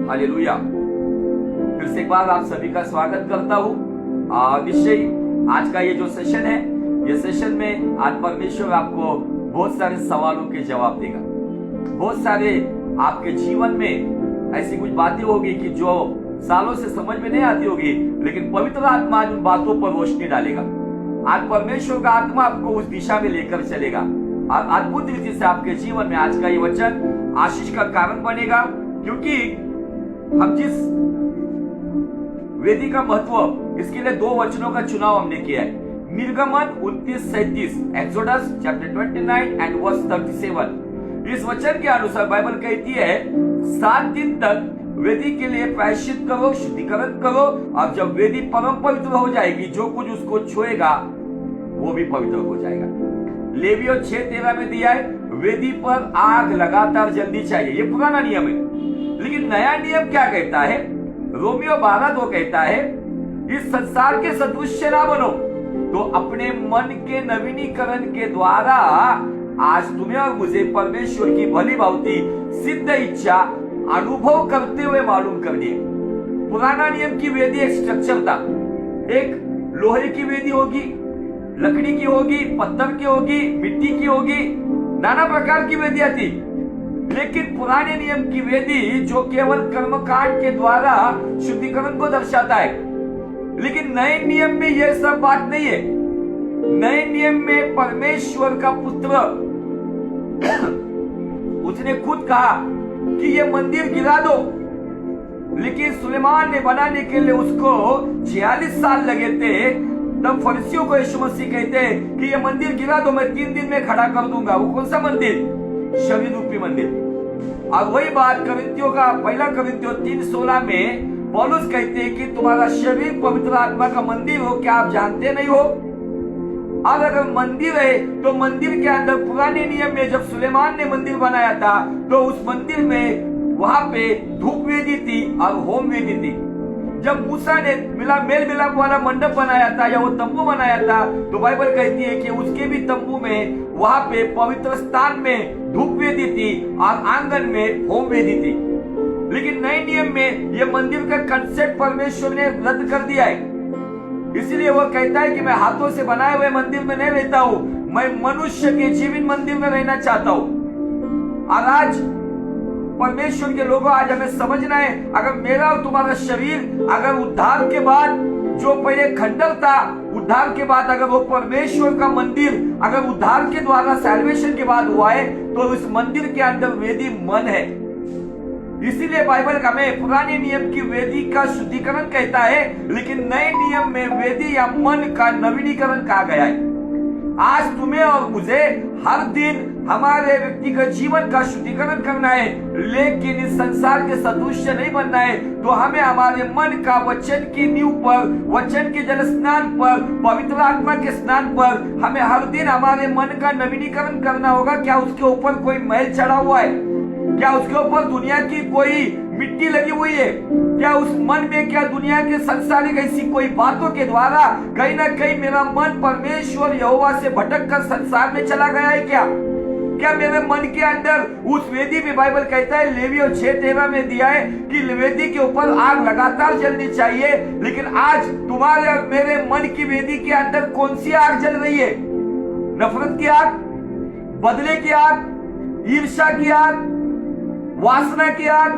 Hallelujah. फिर से एक बार आप सभी का स्वागत करता हूँ। निश्चय आज का ये जो सेशन है, ये सेशन में आज परमेश्वर आपको बहुत सारे सवालों के जवाब देगा। बहुत सारे आपके जीवन में ऐसी कुछ बातें होगी कि जो सालों से समझ में नहीं आती होगी, लेकिन पवित्र आत्मा उन बातों पर रोशनी डालेगा। आज परमेश्वर का आत्मा आपको उस दिशा में लेकर चलेगा और अद्भुत रीति से आपके जीवन में आज का ये वचन आशीष का कारण बनेगा। क्योंकि हम जिस वेदी का महत्व, इसके लिए 2 वचनों का चुनाव हमने किया है। निर्गमन 29:37, एक्सोडस चैप्टर 29 एंड वर्स 37। इस वचन के अनुसार बाइबल कहती है 7 दिन तक वेदी के लिए प्रायश्चित करो, शुद्धिकरण करो, और जब वेदी परम पवित्र हो जाएगी, जो कुछ उसको छुएगा वो भी पवित्र हो जाएगा। लेवियों 6:13 में दिया है, वेदी पर आग लगातार जलनी चाहिए। ये पुराना नियम है। लेकिन नया नियम क्या कहता है? रोमियो 12:2 कहता है, इस संसार के सदृश्य ना बनो, तो अपने मन के नवीनीकरण के द्वारा आज तुम्हें और मुझे परमेश्वर की भली भांति सिद्ध इच्छा अनुभव करते हुए मालूम कर दिए। पुराना नियम की वेदी एक स्ट्रक्चर था। एक लोहे की वेदी होगी, लकड़ी की होगी, पत्थर की होगी, मिट्टी की होगी, नाना प्रकार की वेदियां थी। लेकिन पुराने नियम की वेदी जो केवल कर्मकांड के द्वारा शुद्धिकरण को दर्शाता है। लेकिन नए नियम में यह सब बात नहीं है। नए नियम में परमेश्वर का पुत्र उसने खुद कहा कि ये मंदिर गिरा दो, लेकिन सुलेमान ने बनाने के लिए उसको 46 साल लगे थे। तब फरीसियों को यीशु मसीह कहते हैं कि ये मंदिर गिरा दो, मैं 3 दिन में खड़ा कर दूंगा। वो कौन सा मंदिर? शरीर रूपी मंदिर। और वही बात करिन्थियों का 1 करिन्थियों 3:16 में पौलुस कहते हैं कि तुम्हारा शरीर पवित्र आत्मा का मंदिर हो, क्या आप जानते नहीं हो? अब अगर मंदिर है तो मंदिर के अंदर पुराने नियम में जब सुलेमान ने मंदिर बनाया था, तो उस मंदिर में वहां पे धूप वेदी थी और होम वेदी थी। जब मूसा ने मेल मिलाप वाला मंडप बनाया था या वो तंबू बनाया था, तो बाइबल कहती है कि उसके भी तंबू में वहां पे पवित्र स्थान में धूप वेदी थी और आंगन में होम वेदी थी। लेकिन नए नियम में ये मंदिर का कंसेप्ट परमेश्वर ने रद्द कर दिया है। इसलिए वो कहता है कि मैं हाथों से बनाए हुए मंदिर में नहीं रहता हूं, मैं मनुष्य के जीवित मंदिर में रहना चाहता हूं। और आज परमेश्वर के लोगों, आज हमें समझना है, अगर मेरा और तुम्हारा शरीर अगर उद्धार के बाद जो पहले खंडर था, उद्धार के बाद अगर वो परमेश्वर का मंदिर अगर उद्धार के द्वारा सैल्वेशन के बाद हुआ है, तो इस मंदिर के अंदर वेदी मन है। इसीलिए बाइबल हमें पुराने नियम की वेदी का शुद्धिकरण कहता है, लेकिन नए नियम में वेदी या मन का नवीनीकरण कहा गया है। आज तुम्हें और मुझे हर दिन हमारे व्यक्तिगत जीवन का शुद्धिकरण करना है, लेकिन इस संसार के सदृश्य नहीं बनना है। तो हमें हमारे मन का वचन की नींव पर, वचन के जल स्नान पर, पवित्र आत्मा के स्नान पर हमें हर दिन हमारे मन का नवीनीकरण करना होगा। क्या उसके ऊपर कोई मैल चढ़ा हुआ है? क्या उसके ऊपर दुनिया की कोई मिट्टी लगी हुई है? क्या उस मन में क्या दुनिया के संसारिक ऐसी कोई बातों के द्वारा कहीं ना कहीं मेरा मन परमेश्वर यहोवा से भटक कर संसार में चला गया है? क्या मेरे मन के अंदर उस वेदी में बाइबल कहता है, लेवियों 6:13 में दिया है कि वेदी के ऊपर आग लगातार जलनी चाहिए। लेकिन आज तुम्हारे और मेरे मन की वेदी के अंदर कौन सी आग जल रही है? नफरत की आग, बदले की आग, ईर्ष्या की आग, वासना की आग,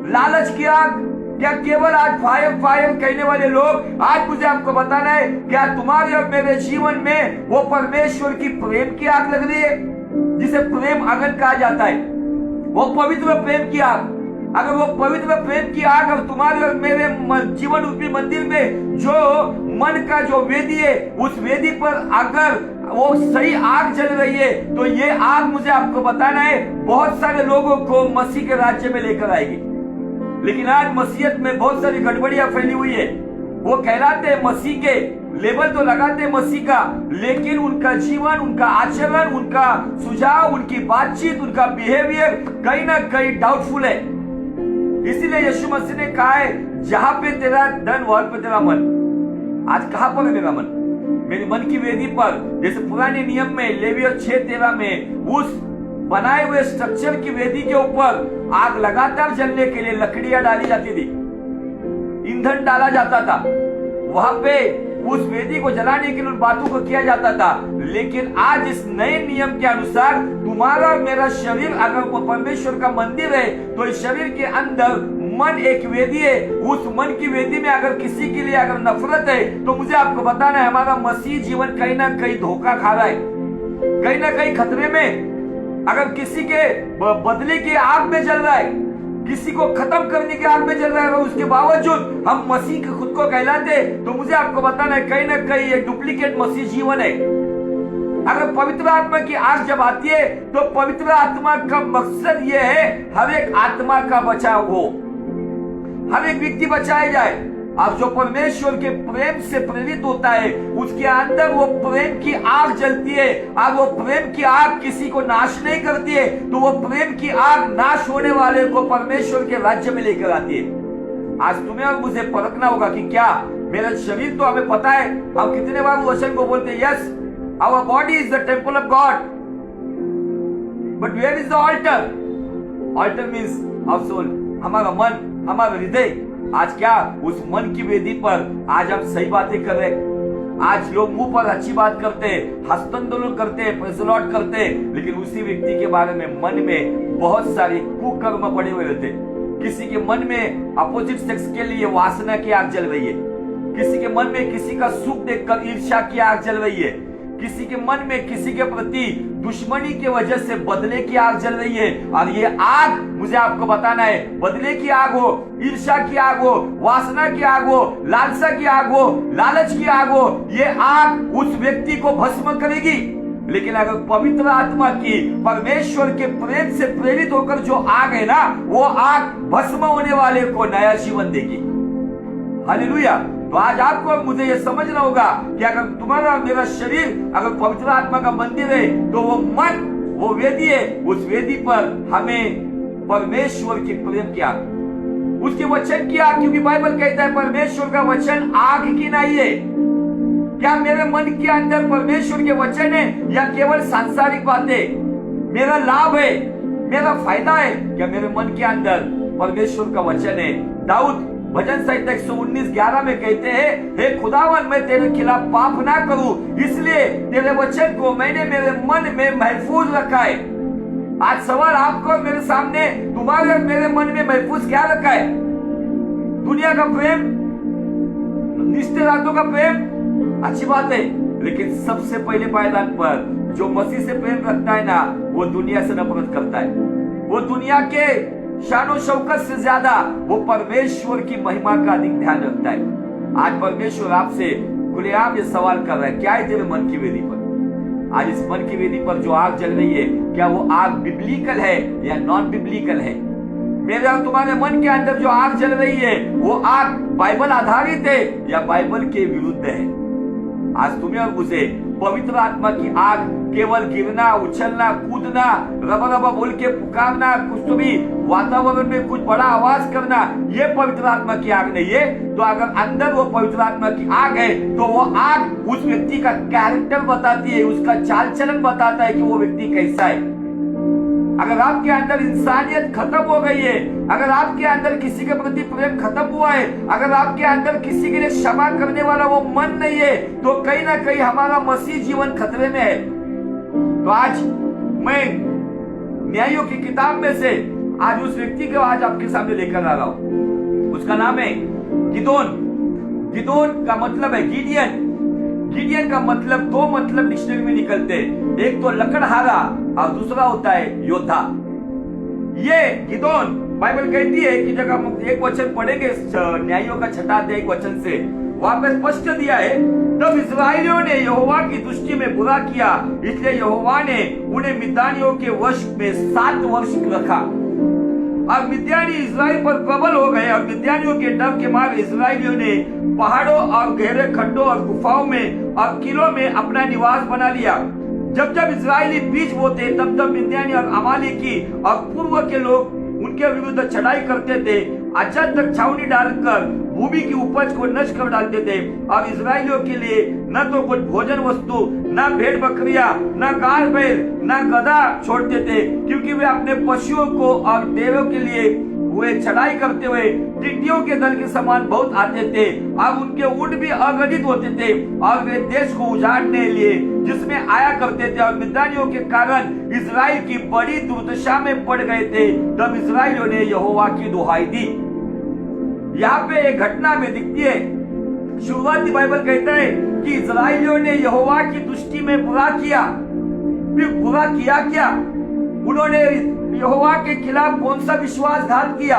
लालच की आग। क्या केवल आज फायर फायर कहने वाले लोग? आज मुझे आपको बताना है, क्या तुम्हारे और मेरे जीवन में वो परमेश्वर की प्रेम की आग लग रही है, जिसे प्रेम अगन कहा जाता है? वो पवित्र प्रेम की आग। अगर वो पवित्र प्रेम की आग और तुम्हारे और मेरे जीवन रूपी मंदिर में जो मन का जो वेदी है, उस वेदी पर अगर वो सही आग जल रही है, तो ये आग मुझे आपको बताना है बहुत सारे लोगों को मसीह के राज्य में लेकर आएगी। लेकिन आज मसीहत में बहुत सारी गड़बड़ियां फैली हुई है। वो कहलाते हैं मसीह के, लेबल तो लगाते हैं मसीह का, लेकिन उनका जीवन, उनका आचरण, उनका सुझाव, उनकी बातचीत, उनका बिहेवियर कहीं ना कहीं डाउटफुल है। इसीलिए यीशु मसीह ने कहा है, जहां पे तेरा धन वहां पे तेरा मन। आज कहां पर है मेरा मन? मेरे मन की वेदी पर। जैसे पुराने नियम में लेवियों 6:13 में उस बनाए हुए स्ट्रक्चर की वेदी के ऊपर आग लगातार जलने के लिए लकड़ियां डाली जाती थी, ईंधन डाला जाता था, वहां पे उस वेदी को जलाने के लिए उन बातों को किया जाता था। लेकिन आज इस नए नियम के अनुसार तुम्हारा और मेरा शरीर अगर वो परमेश्वर का मंदिर है, तो इस शरीर के अंदर मन एक वेदी है। उस मन की वेदी में अगर किसी के लिए अगर नफरत है, तो मुझे आपको बताना है हमारा मसीह जीवन कहीं ना कहीं धोखा खा रहा है, कहीं ना कहीं खतरे में। अगर किसी के बदले की आग में जल रहा है, किसी को खत्म करने की आग में जल रहा है, उसके बावजूद हम मसीह के खुद को कहलाते, तो मुझे आपको बताना है कहीं ना कहीं ये डुप्लीकेट मसीह जीवन है। अगर पवित्र आत्मा की आग जब आती है, तो पवित्र आत्मा का मकसद ये है हर एक आत्मा का बचाव हो, हर एक व्यक्ति बचाया जाए। अब जो परमेश्वर के प्रेम से प्रेरित होता है, उसके अंदर वो प्रेम की आग जलती है। अब वो प्रेम की आग किसी को नाश नहीं करती है, तो वो प्रेम की आग नाश होने वाले को परमेश्वर के राज्य में लेकर आती है। आज तुम्हें और मुझे परखना होगा कि क्या मेरा शरीर, तो हमें पता है, हम कितने बार वो वचन को बोलते हैं, yes our body is the temple of God, but where is the altar? Altar means our soul, हमारा मन, हमारा हृदय। आज क्या उस मन की वेदी पर आज हम सही बातें कर रहे? आज लोग मुंह पर अच्छी बात करते हैं, हस्तांदोलन करते हैं, प्रेज़ द लॉर्ड करते हैं, लेकिन उसी व्यक्ति के बारे में मन में बहुत सारे कुकर्म पड़े हुए रहते। किसी के मन में अपोजिट सेक्स के लिए वासना की आग जल रही है, किसी के मन में किसी का सुख देखकर ईर्ष्या की आग जल रही है, किसी के मन में किसी के प्रति दुश्मनी की वजह से बदले की आग जल रही है। और ये आग मुझे आपको बताना है, बदले की आग हो, ईर्ष्या की आग हो, वासना की आग हो, लालसा की आग हो, लालच की आग हो, ये आग उस व्यक्ति को भस्म करेगी। लेकिन अगर पवित्र आत्मा की, परमेश्वर के प्रेम से प्रेरित होकर जो आग है ना, वो आग भस्म होने वाले को नया जीवन देगी। हालेलुया। तो आज आपको और मुझे ये समझना होगा कि अगर तुम्हारा और मेरा शरीर अगर पवित्र आत्मा का मंदिर है, तो वो मन, वो वेदी है, उस वेदी पर हमें परमेश्वर की प्रेम की आग, उसके वचन की आग, क्योंकि बाइबल कहता है परमेश्वर का वचन आग की नहीं है। क्या मेरे मन के अंदर परमेश्वर के वचन है या केवल सांसारिक बातें? मेरा लाभ है, मेरा फायदा है, क्या मेरे मन के अंदर परमेश्वर का वचन है? दाऊद भजन संहिता 119:11 में कहते हैं, हे खुदावन मैं तेरे खिलाफ पाप ना करूं, इसलिए तेरे वचन को मैंने मेरे मन में महफूज रखा है। आज सवाल आपको और मेरे सामने, तुम्हारे और मेरे मन में महफूज क्या रखा है? दुनिया का प्रेम, रिश्तेदारों का प्रेम, अच्छी बात है, लेकिन सबसे पहले पायदान पर जो मसीह से प्रेम रखता है ना, वो दुनिया से नफरत करता है। वो दुनिया के शानो शौकत से ज्यादा वो परमेश्वर की महिमा का अधिक ध्यान रखता है। आज परमेश्वर आपसे खुलेआम ये सवाल कर रहा है, क्या है तेरे मन की वेदी पर? आज इस मन की वेदी पर जो आग जल रही है, क्या वो आग बिब्लिकल है या नॉन बिब्लिकल है? मेरे और तुम्हारे मन के अंदर जो आग जल रही है, वो आग बाइबल आधारित है या बाइबल के विरुद्ध है? आज तुम्हें और मुझे पवित्र आत्मा की आग केवल गिरना, उछलना, कूदना, रबा रबा बोल के पुकारना, कुछ तो भी वातावरण में कुछ बड़ा आवाज करना, ये पवित्र आत्मा की आग नहीं है। तो अगर अंदर वो पवित्र आत्मा की आग है, तो वो आग उस व्यक्ति का कैरेक्टर बताती है, उसका चाल चलन बताता है कि वो व्यक्ति कैसा है। अगर आपके अंदर इंसानियत खत्म हो गई है, अगर आपके अंदर किसी के प्रति प्रेम खत्म हुआ है, अगर आपके अंदर किसी के लिए क्षमा करने वाला वो मन नहीं है, तो कहीं ना कहीं हमारा मसीह जीवन खतरे में है। तो आज मैं न्यायों की किताब में से आज उस व्यक्ति को आज आपके सामने लेकर आ रहा हूं। उसका नाम है गिदोन। गिदोन का मतलब है गिडियन। गिडियन का मतलब दो मतलब डिक्शनरी में निकलते हैं, एक तो लकड़हारा और दूसरा होता है योद्धा। ये गिदोन बाइबल कहती है कि जब हम एक वचन पढ़ेंगे न्यायों का 6 अध्याय वचन से, वहां पे स्पष्ट दिया है, तब इस्राएलियों ने यहोवा की दृष्टि में बुरा किया, इसलिए यहोवा ने उन्हें मिद्यानियों के वश में 7 वर्ष रखा। और मिद्यानी इस्राएल पर प्रबल हो गए, और मिद्यानियों के डर के मारे इस्राएलियों ने पहाड़ों और गहरे खड्डों और गुफाओं में और किलों में अपना निवास बना लिया। जब जब इस्राएली बीज बोते, तब तब मिद्यानी और अमालेकी और पूर्व के लोग उनके विरुद्ध चढ़ाई करते थे। अजद तक छावनी डालकर भूमि की उपज को नष्ट कर डालते थे। अब इजराइलियों के लिए न तो कुछ भोजन वस्तु, न भेड़ बकरियां, न गाय बैल, न गधा छोड़ते थे, क्योंकि वे अपने पशुओं को और देवों के लिए वे चढ़ाई करते हुए टिड्डियों के दल के समान बहुत आते थे। अब उनके ऊंट भी अगणित होते थे और वे देश को उजाड़ने लिए जिसमें आया करते थे। और मिद्यानियों के कारण इजराइल की बड़ी दुर्दशा में पड़ गए थे। तब इजराइलियों ने यहोवा की दुहाई दी। यहाँ पे एक घटना में दिखती है। शुरुआती बाइबल कहता है कि इजराइलियों ने यहोवा की दृष्टि में बुरा किया। फिर बुरा किया क्या? उन्होंने यहोवा के खिलाफ कौन सा विश्वासघात किया?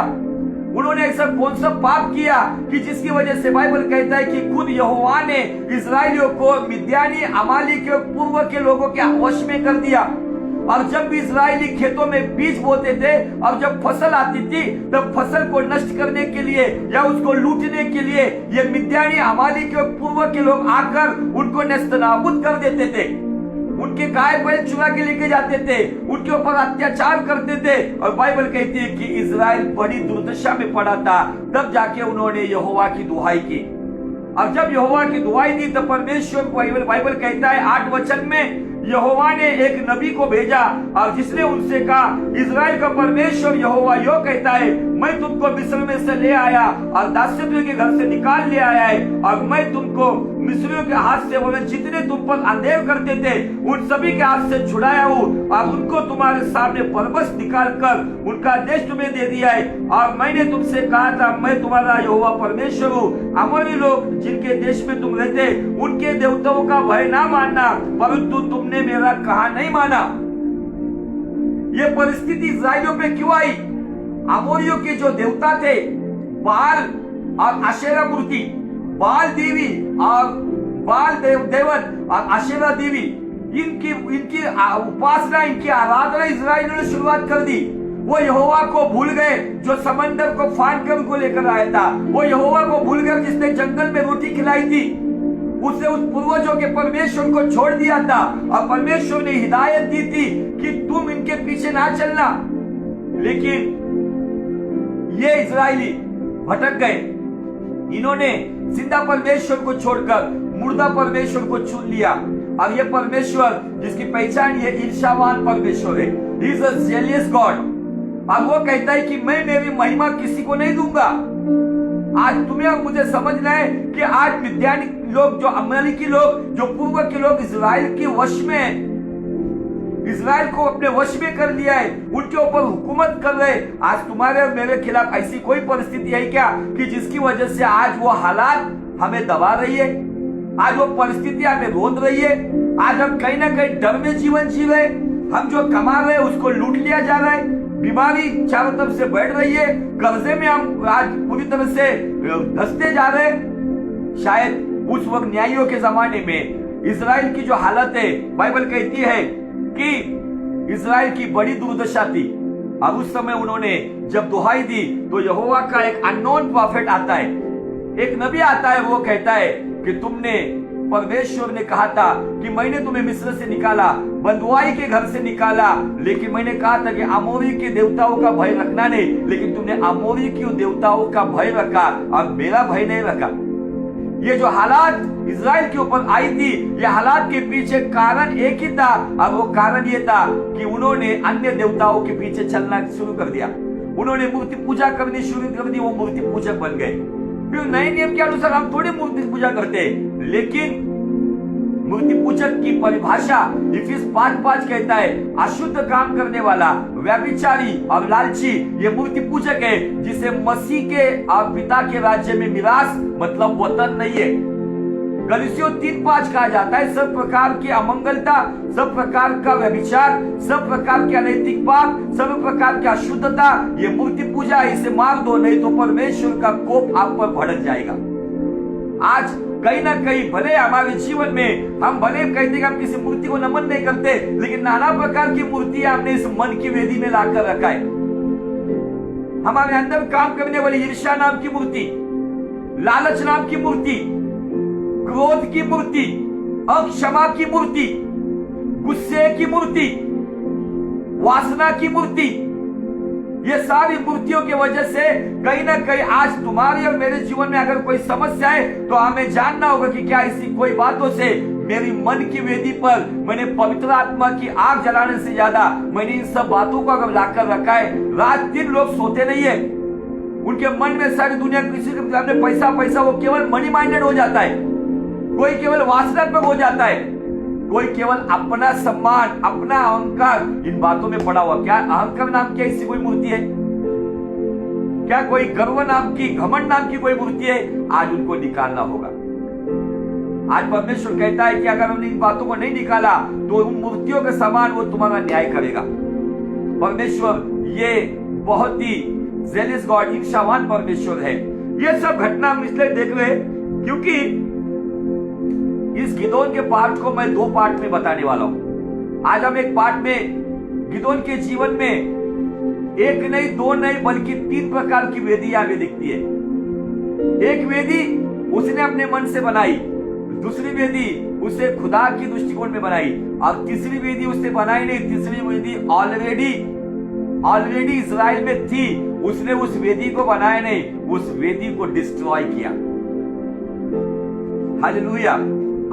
उन्होंने ऐसा कौन सा पाप किया कि जिसकी वजह से बाइबल कहता है कि खुद यहोवा ने इजराइलियों को मिद्यानी, अमालेकी और पूर्व के लोगों के वश में कर दिया। और जब भी इजरायली खेतों में बीज बोते थे और जब फसल आती थी, तब फसल को नष्ट करने के लिए या उसको लूटने के लिए ये मिद्यानी, अमालेकी और पूर्व के लोग आकर उनको नेस्तनाबूद कर देते थे। उनके गाय बैल चुरा के लेके जाते थे, उनके ऊपर अत्याचार करते थे। और बाइबल कहती है कि इजराइल बड़ी दुर्दशा में पड़ा था। तब जाके उन्होंने यहोवा की दुहाई की। और जब यहोवा की दुहाई दी तो परमेश्वर को, बाइबल कहता है 8 वचन में, यहोवा ने एक नबी को भेजा और जिसने उनसे कहा, इजराइल का परमेश्वर यहोवा यो कहता है, मैं तुमको मिस्र में से ले आया और दासत्व के घर से निकाल ले आया है। और मैं तुमको मिस्रियों के हाथ से, वो जितने तुम पर अंधेर करते थे उन सभी के हाथ से छुड़ाया हूँ और उनको तुम्हारे सामने बरबस निकाल कर उनका देश तुम्हें दे दिया है। और मैंने तुमसे कहा था, मैं तुम्हारा यहोवा परमेश्वर हूँ। अमोरी लोग जिनके देश में तुम रहते, उनके देवताओं का भय ना मानना, परंतु तुमने मेरा कहा नहीं माना। ये परिस्थिति इस्राएलियों पे क्यों आई? अमोरियों के जो देवता थे, बाल और आशेरा मूर्ति, बाल देवी और बाल देवत और आशेरा देवी, इनकी उपासना, इनकी आराधना इस्राएलियों ने शुरुआत कर दी। वो यहोवा को भूल गए जो समंदर को फाड़ कर उनको लेकर आया था। वो यहोवा को भूल गए जिसने जंगल में रोटी खिलाई थी। उसने उस पूर्वजों के परमेश्वर को छोड़ दिया था और परमेश्वर ने हिदायत दी थी कि तुम इनके पीछे ना चलना। लेकिन ये इजरायली भटक गए। इन्होंने जिंदा परमेश्वर को छोड़कर मुर्दा परमेश्वर को चुन लिया। और ये परमेश्वर जिसकी पहचान ये ईर्ष्यावान परमेश्वर है, he is a jealous God. और वो कहता है कि मैं मेरी महिमा किसी को नहीं दूंगा। आज तुम्हें और मुझे समझना है कि आज मिद्यानी लोग, जो अमालेकी लोग, जो पूर्व के लोग इजराइल के वश में हैं, इजराइल को अपने वश में कर लिया है, उनके ऊपर हुकूमत कर रहे। आज तुम्हारे और मेरे खिलाफ ऐसी कोई परिस्थिति है क्या कि जिसकी वजह से आज वो हालात हमें दबा रही है, आज वो परिस्थिति हमें रोंद रही है, आज हम कहीं ना कहीं डर में जीवन जी रहे, हम जो कमा रहे हैं उसको लूट लिया जा रहा है, बीमारी चारों तरफ से बढ़ रही है, कर्जे में हम आज पूरी तरह से धंसते जा रहे हैं। शायद उस वक्त न्यायियों के जमाने में इजराइल की जो हालत है, बाइबल कहती है कि इजराइल की बड़ी दुर्दशा थी। और उस समय उन्होंने जब दुहाई दी तो यहोवा का एक अननोन प्रॉफिट आता है, एक नबी आता है। वो कहता है कि तुमने, परमेश्वर ने कहा था कि मैंने तुम्हें मिस्र से निकाला, बंधुआई के घर से निकाला, लेकिन मैंने कहा था कि अमोरी के देवताओं का भय रखना नहीं, लेकिन तुमने अमोरी के देवताओं का भय रखा और मेरा भय नहीं रखा। ये जो हालात इजराइल के ऊपर आई थी, ये हालात के पीछे कारण एक ही था और वो कारण ये था कि उन्होंने अन्य देवताओं के पीछे चलना शुरू कर दिया। उन्होंने मूर्ति पूजा करनी शुरू कर दी, वो मूर्ति पूजक बन गए। फिर नए नियम के अनुसार हम थोड़ी मूर्ति पूजा करते, लेकिन मूर्ति पूजक की परिभाषा इफिस 5:5 कहता है, अशुद्ध काम करने वाला, व्यभिचारी और लालची ये मूर्ति पूजक है, जिसे मसीह के और पिता के राज्य में मिरास मतलब वतन नहीं है। गलीसियों 3:5 कहा जाता है, सब प्रकार की अमंगलता, सब प्रकार का व्यभिचार, सब प्रकार के अनैतिक पाप, सब प्रकार की अशुद्धता ये मूर्ति पूजा, इसे मार दो, नहीं तो परमेश्वर का कोप आप पर भड़क जाएगा। आज कहीं ना कहीं भले हमारे जीवन में हम भले कहते हैं कि हम किसी मूर्ति को नमन नहीं करते, लेकिन नाना प्रकार की मूर्तियां हमने इस मन की वेदी में लाकर रखा है। हमारे अंदर काम करने वाली ईर्ष्या नाम की मूर्ति, लालच नाम की मूर्ति, क्रोध की मूर्ति, अक्षमा की मूर्ति, गुस्से की मूर्ति, वासना की मूर्ति, ये सारी मूर्तियों की वजह से कहीं ना कहीं आज तुम्हारे और मेरे जीवन में अगर कोई समस्या है तो हमें जानना होगा कि क्या इसी कोई बातों से मेरी मन की वेदी पर मैंने पवित्र आत्मा की आग जलाने से ज्यादा मैंने इन सब बातों को अगर लाकर रखा है। रात दिन लोग सोते नहीं है, उनके मन में सारी दुनिया किसी के सामने पैसा पैसा, वो केवल मनी माइंडेड हो जाता है, कोई केवल वासनात्मक हो जाता है, कोई केवल अपना सम्मान अपना अहंकार इन बातों में पड़ा हुआ। क्या अहंकार नाम की ऐसी कोई मूर्ति है? क्या कोई गर्व नाम की घमंड नाम की कोई मूर्ति है? आज उनको निकालना होगा। आज परमेश्वर कहता है कि अगर हमने इन बातों को नहीं निकाला तो उन मूर्तियों के समान वो तुम्हारा न्याय करेगा। परमेश्वर ये बहुत ही जेलस गॉड, ईर्ष्यावान परमेश्वर है। ये सब घटना हम इसलिए देख रहे हैं क्योंकि इस गिदोन के पार्ट को मैं 2 पार्ट में बताने वाला हूं। आज हम एक पार्ट में गिदोन के जीवन में 1 नहीं 2 नहीं बल्कि 3 प्रकार की वेदी हमें दिखती है। एक वेदी उसने अपने मन से बनाई, दूसरी वेदी उसे खुदा की दृष्टिकोण में बनाई, और तीसरी वेदी उसने बनाई नहीं, तीसरी वेदी ऑलरेडी इजराइल में थी, उसने उस वेदी को बनाया नहीं, उस वेदी को डिस्ट्रॉय किया। हालेलुया।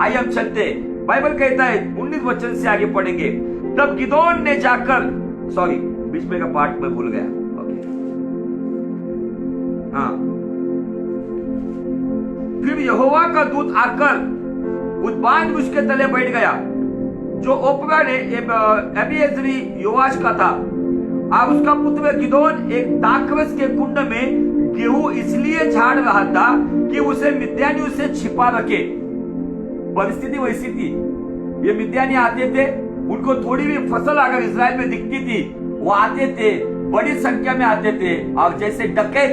आइए हम चलते, बाइबल कहता है 19 वचन से आगे पढ़ेंगे। तब गिदोन ने जाकर, सॉरी बीच में का पार्ट में भूल गया, ओके हाँ। फिर यहोवा का दूत आकर उस बांज उसके तले बैठ गया जो ओपरा ने अबीएजरी योआश का था। अब उसका पुत्र गिदोन एक दाखरस के कुंड में गेहूं इसलिए झाड़ रहा था कि उसे मिद्यानी उसे छिपा रखे। परिस्थिति वैसी थी, ये मिद्यानी आते थे, उनको थोड़ी भी फसल अगर इजराइल में दिखती थी वो आते थे, बड़ी संख्या में आते थे, और जैसे डकैत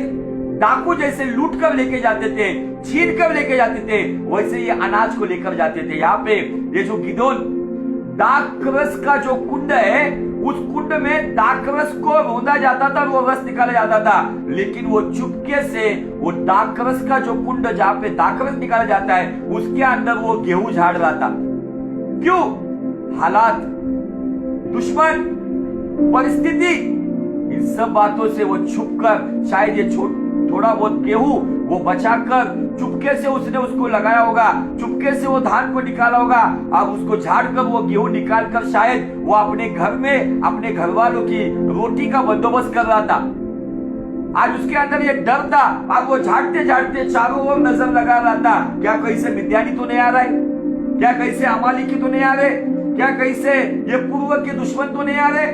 डाकू जैसे लूट कर लेके जाते थे, छीन कर लेके जाते थे, वैसे ये अनाज को लेकर जाते थे। यहाँ पे ये जो गिदोन, दाखरस का जो कुंड है, उस कुंड में दाखरस को रोंदा जाता था, वो रस निकाला जाता था, लेकिन वो चुपके से वो दाखरस का जो कुंड जहाँ पे दाखरस निकाला जाता है उसके अंदर वो गेहूं झाड़ रहा था। क्यों? हालात, दुश्मन, परिस्थिति, इन सब बातों से वो छुपकर शायद ये थोड़ा बहुत गेहूं वो बचाकर चुपके से उसने उसको लगाया होगा, चुपके से वो धान को निकाला होगा। अब उसको झाड़ कर वो गेहूं निकाल कर शायद वो अपने घर में अपने घर वालों की रोटी का बंदोबस्त कर रहा था। आज उसके अंदर एक डर था। अब वो झाड़ते झाड़ते चारों ओर नजर लगा रहा था, क्या कहीं से मिद्यानी तो नहीं आ रहा है, क्या कहीं से अमालेकी तो नहीं आ रहे, क्या कहीं से ये पूर्व के दुश्मन तो नहीं आ रहे।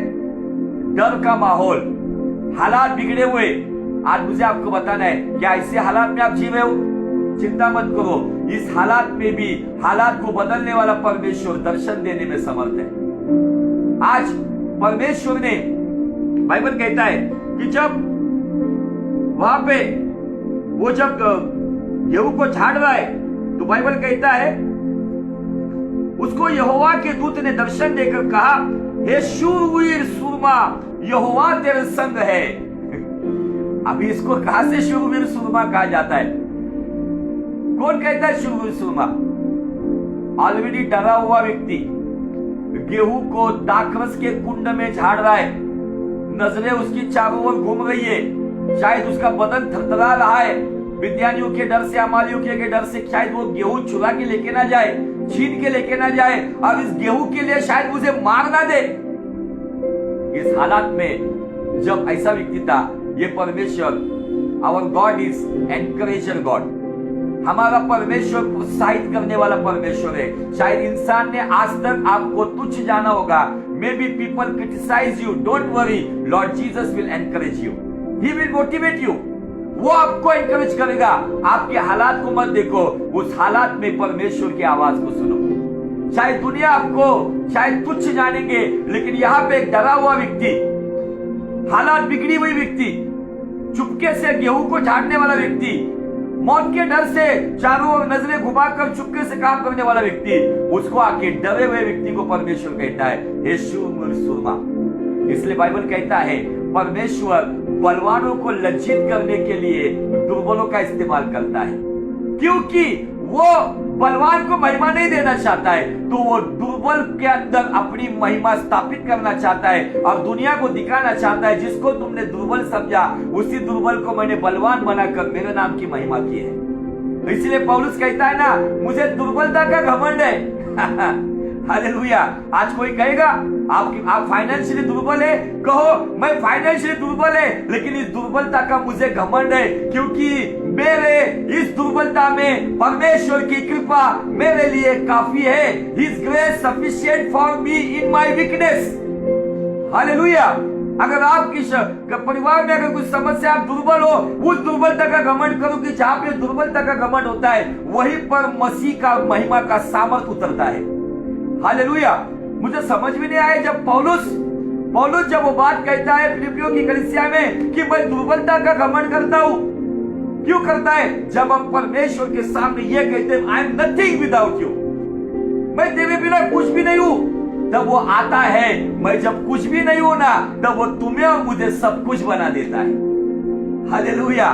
डर का माहौल, हालात बिगड़े हुए। आज मुझे आपको बताना है, क्या ऐसे हालात में आप जी रहे हो? चिंता मत करो, इस हालात में भी हालात को बदलने वाला परमेश्वर दर्शन देने में समर्थ है। आज परमेश्वर ने, बाइबल कहता है कि जब वहां पे वो जब गेहूं को झाड़ रहा है तो बाइबल कहता है उसको यहोवा के दूत ने दर्शन देकर कहा, हे शूरवीर सूरमा, यहोवा तेरे संग है। अभी इसको कहां से शूरवीर सूरमा कहा जाता है? कौन कहता है शूरवीर सूरमा? ऑलरेडी डरा हुआ व्यक्ति गेहूं को दाखरस के कुंड में झाड़ रहा है, नजरें उसकी चारों ओर घूम रही है, शायद उसका बदन थरथरा रहा है, विद्यानियों के डर से, अमालियों के डर से शायद वो गेहूं चुरा के लेके ना जाए, छीन के लेके ना जाए, और इस गेहूं के लिए शायद मुझे मार ना दे। इस हालात में जब ऐसा व्यक्ति था, ये परमेश्वर, आवर गॉड इज एनकरेजर गॉड, हमारा परमेश्वर प्रोत्साहित करने वाला परमेश्वर है। शायद इंसान ने आज तक आपको तुच्छ जाना होगा, maybe people criticise you, don't worry, Lord Jesus will encourage you, he will motivate you. वो आपको एनकरेज करेगा। आपके हालात को मत देखो, उस हालात में परमेश्वर की आवाज को सुनो। शायद दुनिया आपको शायद तुच्छ जानेंगे, लेकिन यहाँ पे एक डरा हुआ व्यक्ति, हालात बिगड़ी हुई व्यक्ति, चुपके से गेहूं को झाड़ने वाला व्यक्ति, मौत के डर से चारों ओर नजरें घुमाकर चुपके से काम करने वाला व्यक्ति, उसको आके डरे हुए व्यक्ति को परमेश्वर कहता है, हे शूरमा। इसलिए बाइबल कहता है परमेश्वर बलवानों को लज्जित करने के लिए दुर्बलों का इस्तेमाल करता है, क्योंकि वो बलवान को महिमा नहीं देना चाहता है, तो वो दुर्बल के अंदर अपनी महिमा स्थापित करना चाहता है और दुनिया को दिखाना चाहता है, जिसको तुमने दुर्बल समझा उसी दुर्बल को मैंने बलवान बनाकर मेरे नाम की महिमा की है। इसलिए पौलुस कहता है ना, मुझे दुर्बलता का घमंड है। हालेलुया। आज कोई कहेगा आप फाइनेंशियली दुर्बल है, कहो मैं फाइनेंशियली दुर्बल है, लेकिन इस दुर्बलता का मुझे घमंड है, क्योंकि मेरे इस दुर्बलता में परमेश्वर की कृपा मेरे लिए काफी है। His grace sufficient for me in my weakness। Hallelujah. अगर आपकी परिवार में अगर कुछ समस्या, आप दुर्बल हो, उस दुर्बलता का घमंड करो कि जहां पे दुर्बलता का घमंड होता है वहीं पर मसीह का महिमा का सामर्थ उतरता है। हालेलुया। मुझे समझ में नहीं आया जब पौलुस जब वो बात कहता है फिलिपियों की कलीसिया में कि मैं दुर्बलता का घमंड करता हूं, क्यों करता है? जब हम परमेश्वर के सामने ये कहते हैं I am nothing without you, मैं तेरे बिना कुछ भी नहीं हूं, तब वो आता है मैं जब कुछ भी नहीं हूं ना, तब वो तुम्हें और मुझे सब कुछ बना देता है। हालेलुया।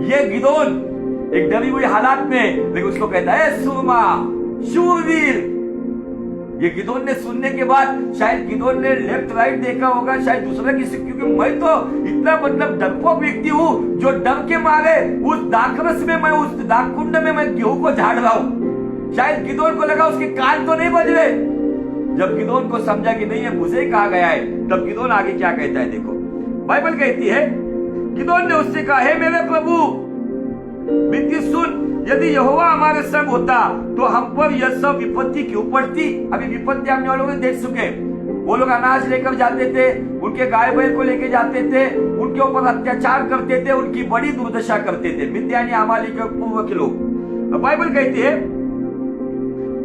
ये गिदोन एक डरी हुई हालात में, लेकिन उसको कहता है सूरमा, शूरवीर। ये गिदोन ने सुनने के बाद शायद गिदोन ने लेफ्ट राइट देखा होगा, शायद दूसरा किसी, क्योंकि मैं तो इतना मतलब डरपोक व्यक्ति हूँ जो डर के मारे उस दाखरस में, मैं उस दाखकुंड में मैं गेहूं को झाड़ रहा हूँ। शायद गिदोन को लगा उसके कान तो नहीं बज रहे। जब गिदोन को समझा कि नहीं, ये मुझे ही कहा गया है, तब गिदोन आगे क्या कहता है देखो। बाइबल कहती है गिदोन ने उससे कहा, हे मेरे प्रभु विनती सुन, यदि यहोवा हमारे संग होता तो हम पर यह सब विपत्ति क्यों पड़ती। अभी विपत्ति हम लोग देख चुके। वो लोग अनाज लेकर जाते थे, उनके गाय बैल को लेकर जाते थे, उनके ऊपर अत्याचार करते थे, उनकी बड़ी दुर्दशा करते थे मिद्यानी अमाली के पूर्व के लोग। बाइबल कहती है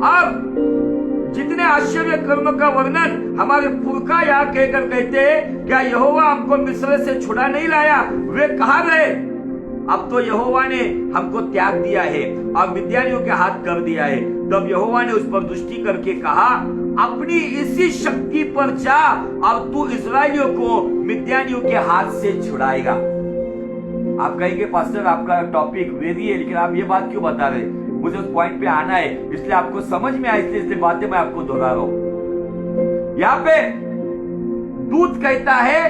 अब जितने आश्चर्य कर्म का वर्णन हमारे पुरखा यहाँ कहकर कहते हैं, क्या यहोवा हमको मिस्र से छुड़ा नहीं लाया, वे कहाँ गए? अब तो यहोवा ने हमको त्याग दिया है और मिद्यानियों के हाथ कर दिया है। तब यहोवा ने उस पर दृष्टि करके कहा, अपनी इसी शक्ति पर जा और तू इस्राएलियों को मिद्यानियों के हाथ से छुड़ाएगा। आप कहेंगे पास्टर आपका टॉपिक वेरी है, लेकिन आप ये बात क्यों बता रहे? मुझे उस पॉइंट पे आना है, इसलिए आपको समझ में आए, इसलिए बातें मैं आपको दोहरा रहा हूं। यहाँ पे दूत कहता है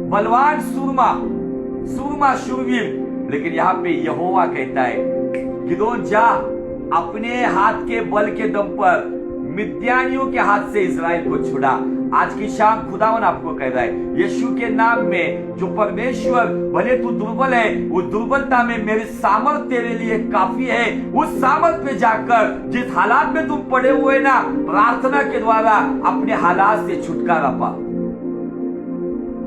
बलवान सूरमा शूरवीर, लेकिन यहाँ पे यहोवा कहता है गिदोन जा, अपने हाथ के बल के दम पर मिद्यानियों के हाथ से इस्राएल को छुड़ा। आज की शाम खुदावन आपको कह रहा है, यीशु के नाम में जो परमेश्वर, भले तू दुर्बल है, उस दुर्बलता में मेरी सामर्थ तेरे लिए काफी है। उस सामर्थ पे जाकर जिस हालात में तुम पड़े हुए ना, प्रार्थना के द्वारा अपने हालात से छुटकारा पा।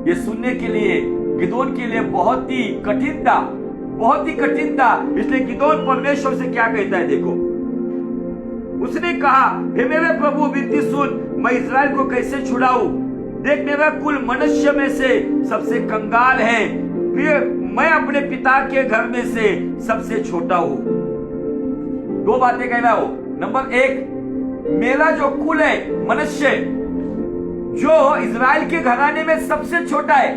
ये सुनने के लिए गिदोन के लिए बहुत ही कठिन था। इसलिए गिदोन परमेश्वर से क्या कहता है देखो। उसने कहा, हे मेरे प्रभु विनती सुन, मैं इस्राएल को कैसे छुड़ाऊं? देख मेरा कुल मनुष्य में से सबसे कंगाल है, फिर मैं अपने पिता के घर में से सबसे छोटा हूं। दो बातें कह रहा हूं। नंबर एक, मेरा जो कुल है मनुष्य, जो इस्राएल के घराने में सबसे छोटा है।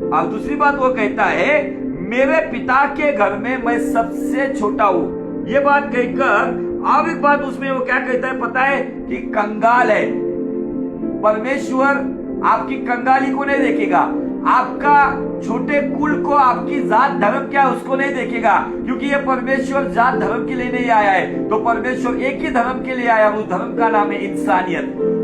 और दूसरी बात वो कहता है, मेरे पिता के घर में मैं सबसे छोटा हूं। ये बात कहकर और एक बात उसमें वो क्या कहता है पता है? कि कंगाल है। परमेश्वर आपकी कंगाली को नहीं देखेगा, आपका छोटे कुल को, आपकी जात धर्म क्या है उसको नहीं देखेगा, क्योंकि ये परमेश्वर जात धर्म के लिए नहीं आया है। तो परमेश्वर एक ही धर्म के लिए आया, उस धर्म का नाम है इंसानियत।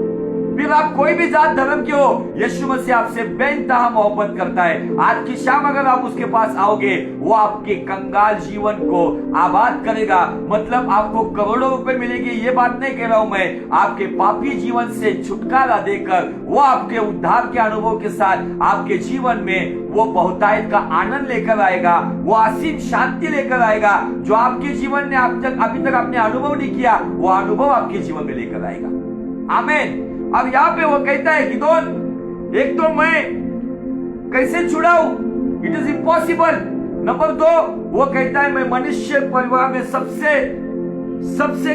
फिर आप कोई भी जात धर्म के हो, यीशु मसीह आपसे बेइंतहा मोहब्बत करता है। आज की शाम अगर आप उसके पास आओगे, वो आपके कंगाल जीवन को आबाद करेगा। मतलब आपको करोड़ों रुपए मिलेंगे, ये बात नहीं कह रहा हूं मैं। आपके पापी जीवन से छुटकारा देकर वो आपके उद्धार के अनुभव के साथ आपके जीवन में वो बहुतायत का आनंद लेकर आएगा, वो असीम शांति लेकर आएगा, जो आपके जीवन ने अभी तक आपने अनुभव नहीं किया, वो अनुभव आपके जीवन में लेकर आएगा। आमीन। अब यहाँ पे वो कहता है गिदोन, एक तो मैं कैसे छुड़ाऊं, इट इज इम्पॉसिबल। नंबर दो, वो कहता है मैं मनुष्य परिवार में सबसे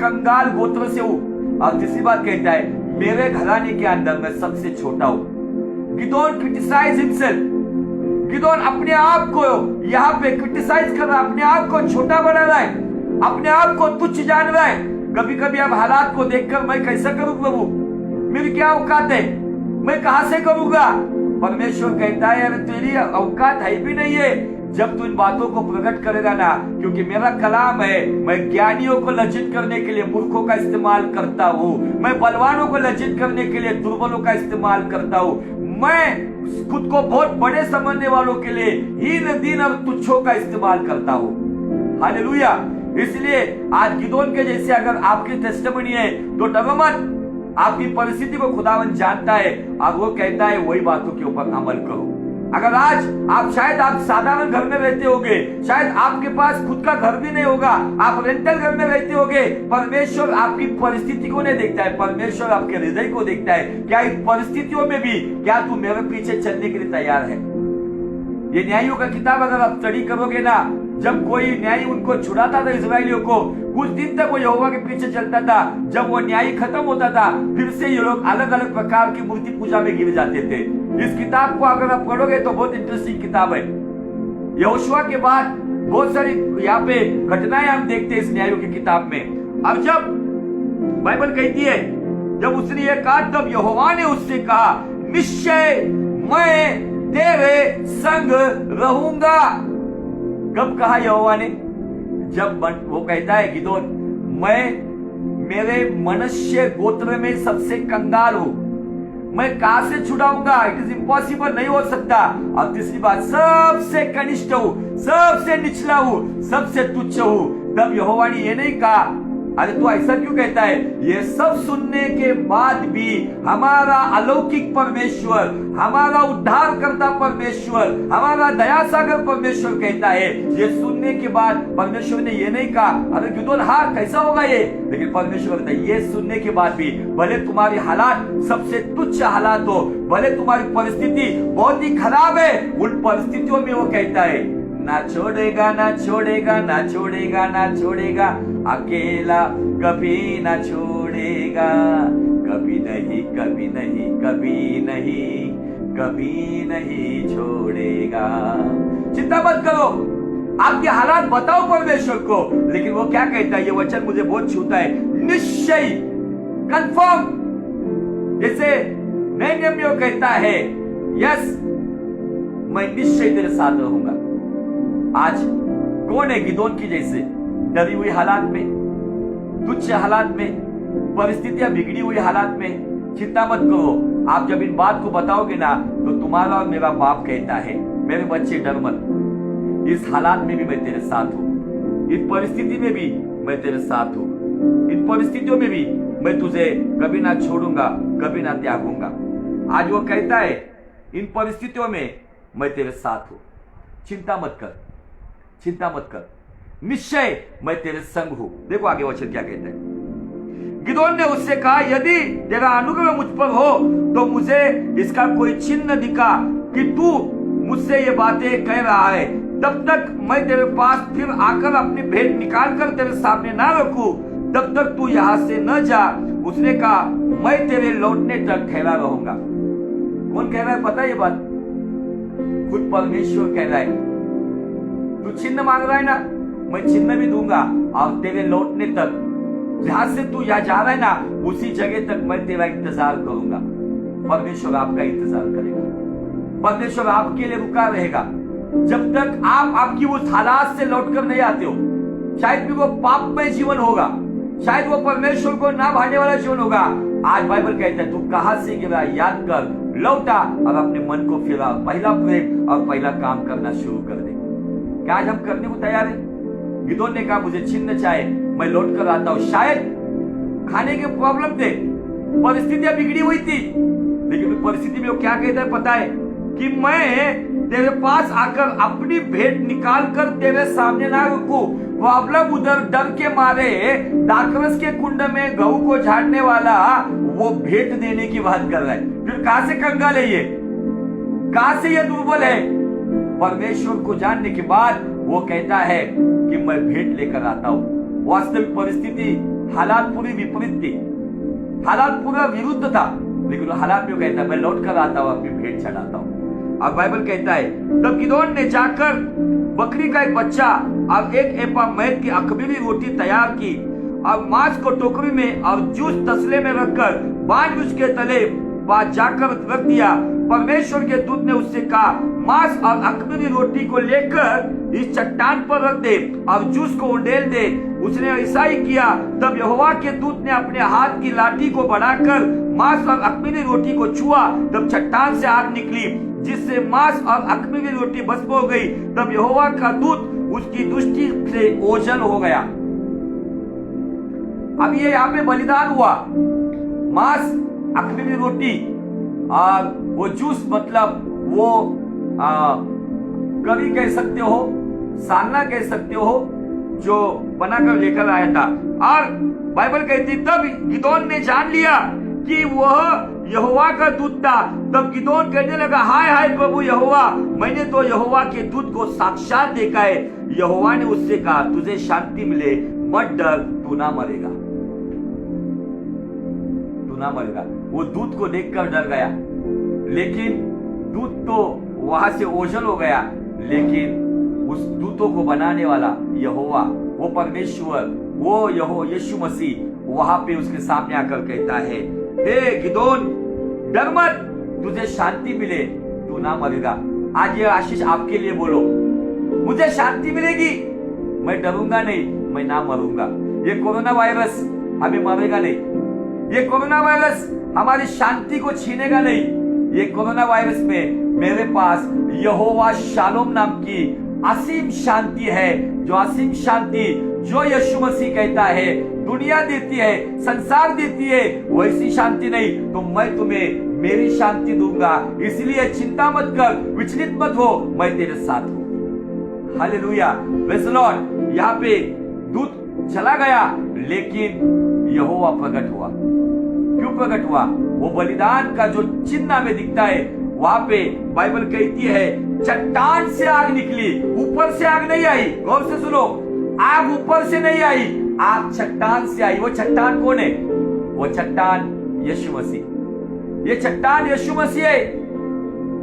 कंगाल गोत्र से हूं। और तीसरी बात कहता है मेरे घराने के अंदर मैं सबसे छोटा हूं। Gideon criticise himself. गिदोन अपने आप को यहाँ पे क्रिटिसाइज कर रहा है, अपने आप को छोटा बना रहा है, अपने आप को तुच्छ जान रहा है। कभी कभी अब हालात को देखकर मैं कैसा करूं प्रभु, मेरी क्या औकात है, मैं कहां से करूंगा। परमेश्वर कहता है अरे तेरी औकात है भी नहीं है जब तू इन बातों को प्रकट करेगा ना, क्योंकि मेरा कलाम है, मैं ज्ञानियों को लज्जित करने के लिए मूर्खों का इस्तेमाल करता हूँ, मैं बलवानों को लज्जित करने के लिए दुर्बलों का इस्तेमाल करता हूँ, मैं खुद को बहुत बड़े समझने वालों के लिए हीन दीन और तुच्छों का इस्तेमाल करता हूँ। हालेलुया। इसलिए आज गिदोन के जैसे अगर आपकी टेस्टिमनी है तो डरो मत, आपकी परिस्थिति को खुदावन जानता है और वो कहता है वही बातों के ऊपर अमल करो। अगर आज आप साधारण घर में रहते होगे, शायद आपके पास खुद का घर भी नहीं होगा, आप रेंटल घर में रहते होगे, परमेश्वर आपकी परिस्थिति को नहीं देखता है, परमेश्वर आपके हृदय को देखता है। क्या इन परिस्थितियों में भी क्या तू मेरे पीछे चलने के लिए तैयार है। ये न्यायियों का किताब अगर आप स्टडी करोगे ना, जब कोई न्यायी उनको छुड़ाता था इजरायलियों को, कुछ दिन तक वो यहोवा के पीछे चलता था, जब वो न्यायी खत्म होता था फिर से ये लोग अलग अलग प्रकार की मूर्ति पूजा में गिर जाते थे। इस किताब को अगर आप पढ़ोगे तो बहुत इंटरेस्टिंग किताब है। यहोशुआ के बाद बहुत सारी यहाँ पे घटनाएं हम देखते हैं इस न्यायों की किताब में। अब जब बाइबल कहती है जब उसने ये कहा तब यहोवा ने उससे कहा निश्चय मैं तेरे संग रहूंगा। कब कहा यहोवा ने? जब वो कहता है गिदोन मैं मेरे मनुष्य गोत्र में सबसे कंगाल हूं, मैं कहां से छुड़ाऊंगा, इट इज इम्पॉसिबल, नहीं हो सकता। और तीसरी बात सबसे कनिष्ठ हूं, सबसे निचला हूं, सबसे तुच्छ हूं। तब यहोवा ने ये नहीं कहा अरे तू ऐसा क्यों कहता है। ये सब सुनने के बाद भी हमारा अलौकिक परमेश्वर, हमारा उद्धार करता परमेश्वर, हमारा दया सागर परमेश्वर कहता है, ये सुनने के बाद परमेश्वर ने ये नहीं कहा अरे गिदोन हाँ कैसा होगा ये, लेकिन परमेश्वर कहता है ये सुनने के बाद भी भले तुम्हारी हालात सबसे तुच्छ हालात हो, भले तुम्हारी परिस्थिति बहुत ही खराब है, उन परिस्थितियों में वो कहता है ना छोड़ेगा ना छोड़ेगा ना छोड़ेगा ना छोड़ेगा, अकेला कभी ना छोड़ेगा, कभी नहीं कभी नहीं कभी नहीं कभी नहीं छोड़ेगा। चिंता मत करो, आपके हालात बताओ परमेश्वर को, लेकिन वो क्या कहता है, ये वचन मुझे बहुत छूता है, निश्चय कंफर्म। जैसे नहम्याह कहता है यस मैं निश्चय तेरे साथ रहूंगा। आज कौन है गिदोन की जैसे डरी हुई हालात में, तुच्छ हालात में, परिस्थितियां बिगड़ी हुई हालात में? चिंता मत करो, आप जब इन बात को बताओगे ना तो तुम्हारा और मेरा बाप कहता है मेरे बच्चे डर मत, इस हालात में भी मैं तेरे साथ हूं, इस परिस्थिति में भी मैं तेरे साथ हूं, इन परिस्थितियों में भी मैं तुझे कभी ना छोड़ूंगा कभी ना त्यागूंगा। आज वो कहता है इन परिस्थितियों में मैं तेरे साथ हूं, चिंता मत कर, चिंता मत कर, निश्चय मैं तेरे संग हूं। देखो आगे वचन क्या कहते हैं। गिदोन ने उससे कहा यदि तेरा अनुग्रह मुझ पर हो तो मुझे इसका कोई चिन्ह दिखा कि तू मुझसे ये बातें कह रहा है, तब तक मैं तेरे पास फिर आकर अपनी भेंट निकाल कर तेरे सामने ना रखूं, तब तक तू यहां से न जा। उसने कहा मैं तेरे लौटने तक ठहरा रहूंगा। कौन कह रहा है पता है ये बात? खुद परमेश्वर कह रहा है। तू चिन्ह मांग रहा है ना, मैं चिन्ह भी दूंगा और तेरे लौटने तक, जहां से तू यहाँ जा रहा है ना उसी जगह तक मैं तेरा इंतजार करूंगा। परमेश्वर आपका इंतजार करेगा, परमेश्वर आपके लिए रुका रहेगा जब तक आप आपकी उस हालात से लौटकर नहीं आते हो। शायद भी वो पापमय जीवन होगा, शायद वो परमेश्वर को ना भाने वाला जीवन होगा। आज बाइबल कहता है तू कहां से गिरा याद कर, लौटा और अपने मन को फिरा, पहला प्रेम और पहला काम करना शुरू कर दे। क्या आज हम करने को तैयार है? गिदोन ने कहा मुझे चिन्ह चाहिए, मैं लौट कर आता हूं। शायद खाने के प्रॉब्लम थे, परिस्थितियां बिगड़ी हुई थी, लेकिन परिस्थिति में वो क्या कहता है पता है कि मैं तेरे पास आकर अपनी भेंट निकाल कर तेरे सामने ना रखूं। प्रॉब्लम उधर डर के मारे दाखरस के कुंड में गऊ को झाड़ने वाला वो भेंट देने की बात कर रहा है। फिर कहां से कंगाल है ये, कहां से ये दुर्बल है? परमेश्वर को जानने के बाद वो कहता है कि मैं भेंट लेकर आता हूं। वास्तविक परिस्थिति हालात पूरी विपरीत थी, हालात पूरा विरुद्ध था, लेकिन हालात में कहता है मैं लौट कर आता हूं, अपनी भेंट चढ़ाता हूं। और बाइबल कहता है तब गिदोन ने जाकर बकरी का एक बच्चा और एक एपा मैद की अखमीरी रोटी तैयार की और मांस को टोकरी में और जूस तसले में रखकर बांझ उसके तले पास जाकर रख दिया। परमेश्वर के दूत ने उससे कहा, मांस और अखमीरी रोटी को लेकर इस चट्टान पर रख दे और जूस को उंडेल दे। उसने ऐसा ही किया। तब यहोवा के दूत ने अपने हाथ की लाठी को बढ़ाकर मांस और अखमीरी रोटी को छुआ। तब चट्टान से आग निकली जिससे मांस और अखमीरी रोटी भस्म हो गई। तब यहोवा का दूत उसकी दृष्टि से ओझल हो गया। अब ये यहाँ पे बलिदान हुआ। मांस, अखमीरी रोटी और वो जूस, मतलब वो कभी कह सकते हो, सालना कह सकते हो, जो बनाकर लेकर आया था। और बाइबल कहती तब गिदोन ने जान लिया कि वह यहोवा का दूत था। तब गिदोन कहने लगा, हाय हाय प्रभु यहोवा, मैंने तो यहोवा के दूत को साक्षात देखा है। यहोवा ने उससे कहा, तुझे शांति मिले, मत डर, तू ना मरेगा, तू ना मरेगा। वो दूत को देखकर डर गया, लेकिन दूत तो वहां से ओझल हो गया। लेकिन उस दूतों को बनाने वाला यहोवा, वो परमेश्वर, वो यीशु मसीह वहां पे उसके सामने आकर कहता है, हे गिदोन डर मत, तुझे शांति मिले, तू ना मरेगा। आज ये आशीष आपके लिए बोलो, मुझे शांति मिलेगी, मैं डरूंगा नहीं, मैं ना मरूंगा। ये कोरोना वायरस हमें मरेगा नहीं, ये कोरोना वायरस हमारी शांति को छीनेगा नहीं। ये कोरोना वायरस में मेरे पास यहोवा शालोम नाम की असीम शांति है, जो असीम शांति जो यीशु मसीह कहता है दुनिया देती है, संसार देती है, वैसी शांति नहीं तो मैं तुम्हें मेरी शांति दूंगा। इसलिए चिंता मत कर, विचलित मत हो, मैं तेरे साथ हूं। Hallelujah, praise the Lord. यहाँ पे दूत चला गया, लेकिन यहोवा प्रकट हुआ। क्यों प्रकट हुआ? वो बलिदान का जो चिन्ह हमें दिखता है, वहां पे बाइबल कहती है चट्टान से आग निकली, ऊपर से आग नहीं आई। गौर से सुनो, आग ऊपर से नहीं आई, आग चट्टान से आई। वो चट्टान कौन है? वो चट्टान यीशु मसीह। ये चट्टान यीशु मसीह है।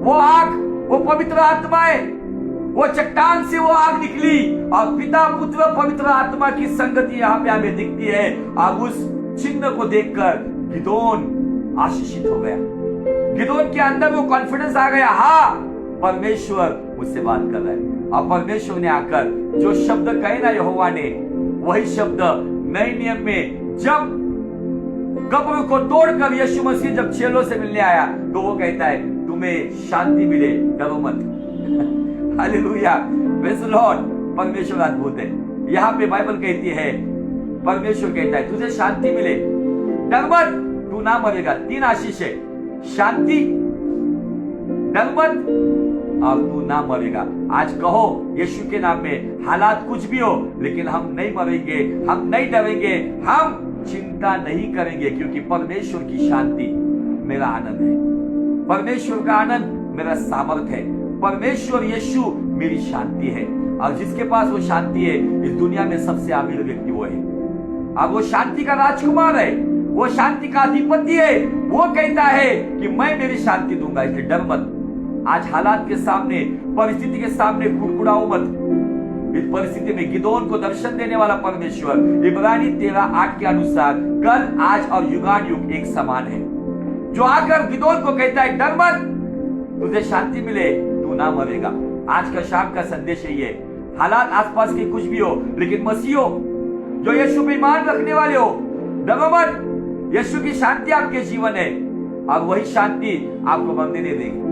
वो आग, वो पवित्र आत्मा है। वो चट्टान से वो आग निकली और पिता, पुत्र, पवित्र आत्मा की संगति यहाँ पे हमें दिखती है। अब उस चिन्ह को देखकर गिदोन आशीषित हो गया। गिदोन के अंदर वो कॉन्फिडेंस आ गया, हाँ परमेश्वर मुझसे बात कर रहा है। और परमेश्वर ने आकर जो शब्द कहे ना यहोवा ने, वही शब्द नए नियम में जब कब्र को तोड़कर यीशु मसीह जब चेलों से मिलने आया, तो वो कहता है तुम्हें शांति मिले, डरो मत। Hallelujah, praise the Lord. परमेश्वर अद्भुत है। यहाँ पे बाइबल कहती है, परमेश्वर कहता है तुझे शांति मिले, डर मत, तू ना मरेगा। 3 आशीष है, शांति, डर मत और तू ना मरेगा। आज कहो यीशु के नाम में, हालात कुछ भी हो, लेकिन हम नहीं मरेंगे, हम नहीं डरेंगे, हम चिंता नहीं करेंगे, क्योंकि परमेश्वर की शांति मेरा आनंद है, परमेश्वर का आनंद मेरा सामर्थ है, परमेश्वर यीशु मेरी शांति है। और जिसके पास वो शांति है, इस दुनिया में सबसे अमीर व्यक्ति वो है। अब वो शांति का राजकुमार है, वो शांति का अधिपति है। वो कहता है कि मैं मेरी शांति दूंगा, इसलिए डर मत। आज हालात के सामने, परिस्थिति के सामने कुड़कुड़ाओ मत। इस परिस्थिति में गिदोन को दर्शन देने वाला परमेश्वर इब्रानी 13:8 के अनुसार कल, आज और युगानुयुग एक समान है, जो आकर गिदोन को कहता है डर मत, तुझे शांति मिले, तू ना मरेगा। आज का शाम का संदेश है ये, हालात आसपास के कुछ भी हो, लेकिन मसीहो जो यीशु पे ईमान रखने वाले हो, डरो मत। यीशु की शांति आपके जीवन है, और वही शांति आपको मरने नहीं देगी,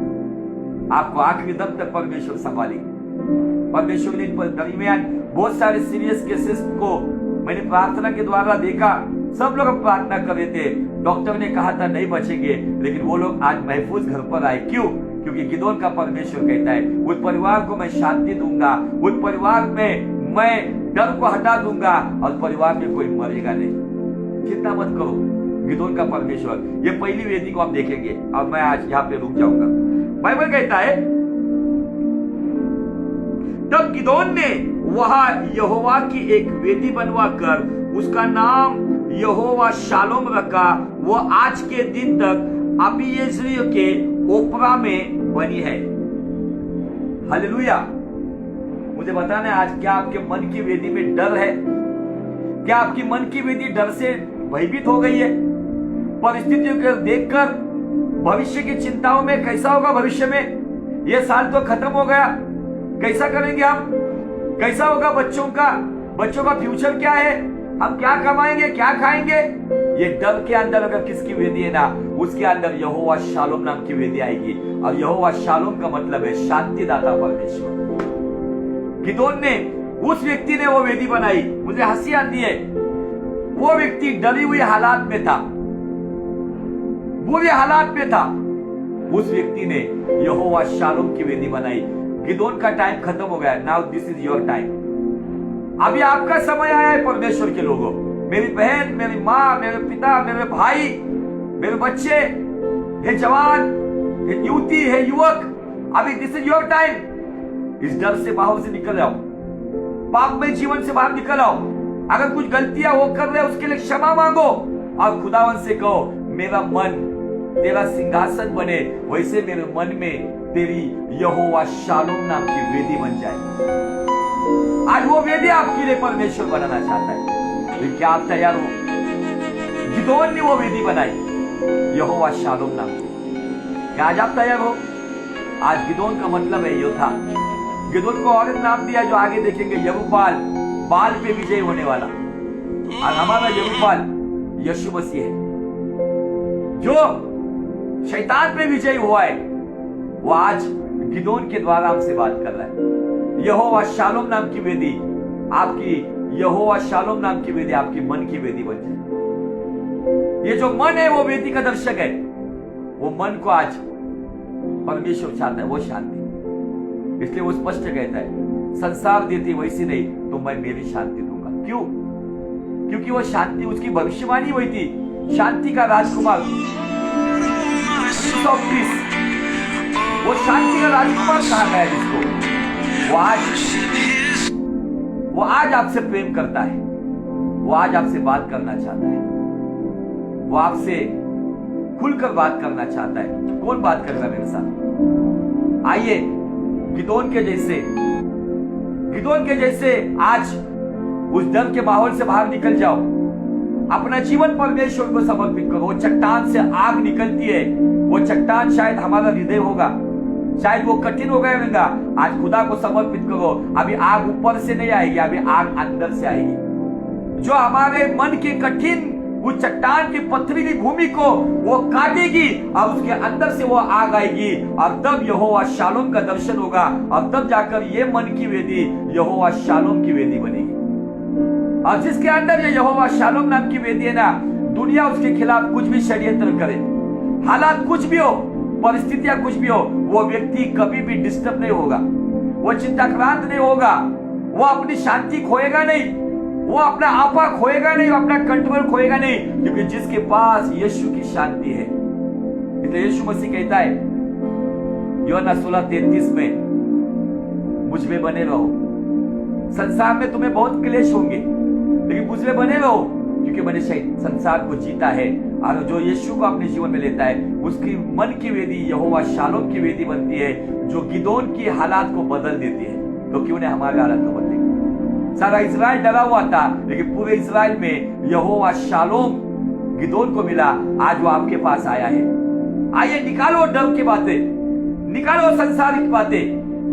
आपको आखिरी दम तक परमेश्वर संभालेगी। परमेश्वर ने दरमियान बहुत सारे सीरियस केसेस को मैंने प्रार्थना के द्वारा देखा। सब लोग प्रार्थना कर रहे थे, डॉक्टर ने कहा था नहीं बचेंगे, लेकिन वो लोग आज महफूज घर पर आए। क्यों? क्योंकि गिदोन का परमेश्वर कहता है उस परिवार को मैं शांति दूंगा, उस परिवार में मैं डर को हटा दूंगा, और परिवार में कोई मरेगा नहीं। चिंता मत करो, गिदोन का परमेश्वर। ये पहली वेदी को आप देखेंगे, और मैं आज यहाँ पे रुक जाऊंगा। बाइबल कहता है तब गिदोन ने वहां यहोवा की एक वेदी बनवा कर उसका नाम यहोवा शालोम रखा। वो आज के दिन तक अबीएजेर के ओपरा में बनी है। हालेलुया। मुझे बताना है आज क्या आपके मन की वेदी में डर है? क्या आपकी मन की वेदी डर से भयभीत हो गई है? परिस्थितियों को देखकर भविष्य की चिंताओं में कैसा होगा भविष्य में? ये साल तो खत्म हो गया, कैसा करेंगे हम? कैसा होगा बच्चों का फ्यूचर क्या है? हम क्या कमाएंगे, क्या खाएंगे? ये डर के अंदर अगर किसकी वेदी है ना, उसके अंदर यहोवा शालोम नाम की वेदी आएगी। और यहोवा शालोम का मतलब है शांतिदाता परमेश्वर। गिदोन ने, उस व्यक्ति ने वो वेदी बनाई। मुझे हंसी आती है, वो व्यक्ति डरी हुई हालात में था, बुरे हालात में था, उस व्यक्ति ने यहोवा शालोम की वेदी बनाई। गिदोन का टाइम खत्म हो गया। Now this is your time. अभी आपका समय आया है परमेश्वर के लोगों, मेरी बहन, मेरी माँ, मेरे पिता, मेरे भाई, मेरे बच्चे, हे जवान, हे युवती, हे युवक, अभी दिस इज योर टाइम। इस डर से बाहर से निकल आओ, पाप में जीवन से बाहर निकल आओ। अगर कुछ गलतियां वो कर रहे हैं उसके लिए क्षमा मांगो और खुदावन से कहो मेरा मन तेरा सिंहासन बने, वैसे मेरे मन में तेरी यहोवा शालोम नाम की वेदी बन जाए। आज वो वेदी आपके लिए परमेश्वर बनाना चाहता है, तो क्या आप तैयार हो? गिदोन ने वो वेदी बनाई यहोवा शालोम नाम की। क्या आज आप तैयार हो? आज गिदोन का मतलब है योद्धा। गिदोन को और एक नाम दिया जो आगे देखेंगे, यरूबाल, बाल पे विजय होने वाला। और हमारा यरूबाल यीशु मसीह है जो शैतान पे विजय हुआ है। वो आज गिदोन के द्वारा हमसे बात कर रहा है। यहोवा शालोम नाम की वेदी आपकी, यहोवा शालोम नाम की वेदी आपकी मन की वेदी बन जाए। ये जो मन है वो वेदी का दर्शक है। वो मन को आज परमेश्वर चाहता है, वो शांति। इसलिए वो स्पष्ट कहता है संसार देती वैसी नहीं तो मैं मेरी शांति दूंगा। क्यों? क्योंकि वो शांति, उसकी भविष्यवाणी हुई थी, शांति का राजकुमार, वो शांति का राजकुमार कहा गया जिसको, वो आज आपसे प्रेम करता है, वो आज आपसे बात करना चाहता है, वो आपसे खुलकर बात करना चाहता है। कौन बात कर रहा है मेरे साथ? आइए गिदोन के जैसे आज उस डर के माहौल से बाहर निकल जाओ। अपना जीवन परमेश्वर को समर्पित करो। वो चट्टान से आग निकलती है, वो चट्टान शायद हमारा हृदय होगा, शायद वो कठिन हो गया रहेगा। आज खुदा को समर्पित करो। अभी आग ऊपर से नहीं आएगी, अभी आग अंदर से आएगी, जो हमारे मन के कठिन उस चट्टान की पथरीली भूमि को वो काटेगी और उसके अंदर से वो आग आएगी। और तब यहोवा शालोम का दर्शन होगा और तब जाकर ये मन की वेदी यहोवा शालोम की वेदी बनेगी। और जिसके अंदर ये यहोवा शालोम नाम की वेदी है ना, दुनिया उसके खिलाफ कुछ भी षड्यंत्र करे, हालात कुछ भी हो, परिस्थितियां कुछ भी हो, वो व्यक्ति कभी भी डिस्टर्ब नहीं होगा, वो चिंताक्रांत नहीं होगा, वो अपनी शांति खोएगा नहीं, वो अपना आपा खोएगा नहीं, अपना कंट्रोल खोएगा नहीं, क्योंकि जिसके पास यीशु की शांति है। इसलिए यीशु मसीह कहता है यूहन्ना 16:33 में, मुझ में बने रहो, संसार में तुम्हें बहुत क्लेश होंगे लेकिन मुझ में बने रहो, क्योंकि मैंने संसार को जीता है। और जो यीशु को अपने जीवन में लेता है उसकी मन की वेदी यहोवा शालोम की वेदी बनती है, जो गिदोन की हालात को बदल देती है। तो क्यों नहीं हमारे हालात को बदलेगी? सारा इस्राएल डरा हुआ था लेकिन पूरे इस्राएल में यहोवा शालोम गिदोन को मिला। आज वो आपके पास आया है। आइए निकालो डर की बातें, निकालो संसारिक बातें,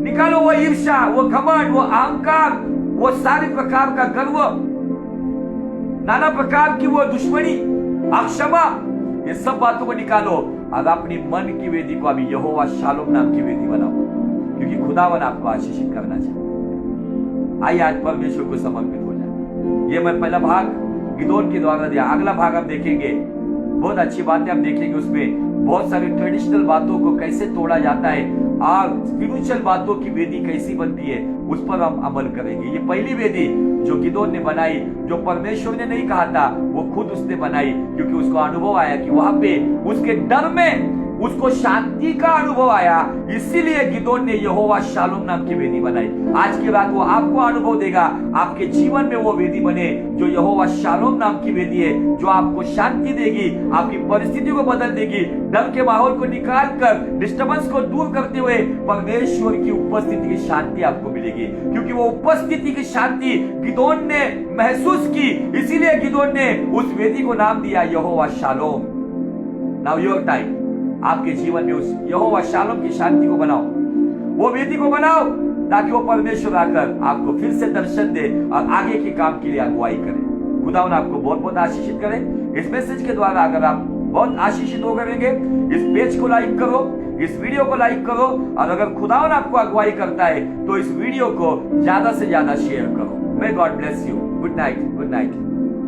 निकालो वो ईर्ष्या, वो घमंड, वो अहंकार, वो सारे प्रकार का गर्व, नाना प्रकार की वो दुश्मनी, अक्षमा, ये सब बातों को निकालो और अपनी मन की वेदी को अभी यहोवा शालोम नाम की वेदी बनाओ, क्योंकि खुदावन आपको आशीषित करना चाहता है। आइए आज परमेश्वर को समर्पित हो जाए। ये मैं पहला भाग गिदोन के द्वारा दिया। अगला भाग हम देखेंगे, बहुत अच्छी बातें हम देखेंगे, उसमें बहुत सारी ट्रेडिशनल बातों को कैसे तोड़ा जाता है और स्पिरिचुअल बातों की वेदी कैसी बनती है, उस पर हम अमल करेंगे। ये पहली वेदी जो गिदोन ने बनाई, जो परमेश्वर ने नहीं कहा था, वो खुद उसने बनाई, क्योंकि उसको अनुभव आया कि वहां पे उसके डर में उसको शांति का अनुभव आया, इसीलिए गिदोन ने यहोवा शालोम नाम की वेदी बनाई। आज के बाद वो आपको अनुभव देगा, आपके जीवन में वो वेदी बने जो यहोवा शालोम नाम की वेदी है, जो आपको शांति देगी, आपकी परिस्थिति को बदल देगी, डर के माहौल को निकाल कर डिस्टर्बेंस को दूर करते हुए परमेश्वर की उपस्थिति की शांति आपको मिलेगी। क्योंकि वो उपस्थिति की शांति गिदोन ने महसूस की, इसीलिए गिदोन ने उस वेदी को नाम दिया यहोवा शालोम। नाउ योर टाइम, आपके जीवन में उस यहोवा शालोम की शांति को बनाओ, वो वेदी को बनाओ, ताकि वो परमेश्वर आकर आपको फिर से दर्शन दे और आगे के काम के लिए अगुवाई करे। खुदावन आपको बहुत बहुत आशीषित करे। इस मैसेज के द्वारा अगर आप बहुत आशीषित हो करेंगे, इस पेज को लाइक करो, इस वीडियो को लाइक करो, और अगर खुदावन आपको अगुवाई करता है तो इस वीडियो को ज्यादा से ज्यादा शेयर करो। May God bless you. Good night, good night.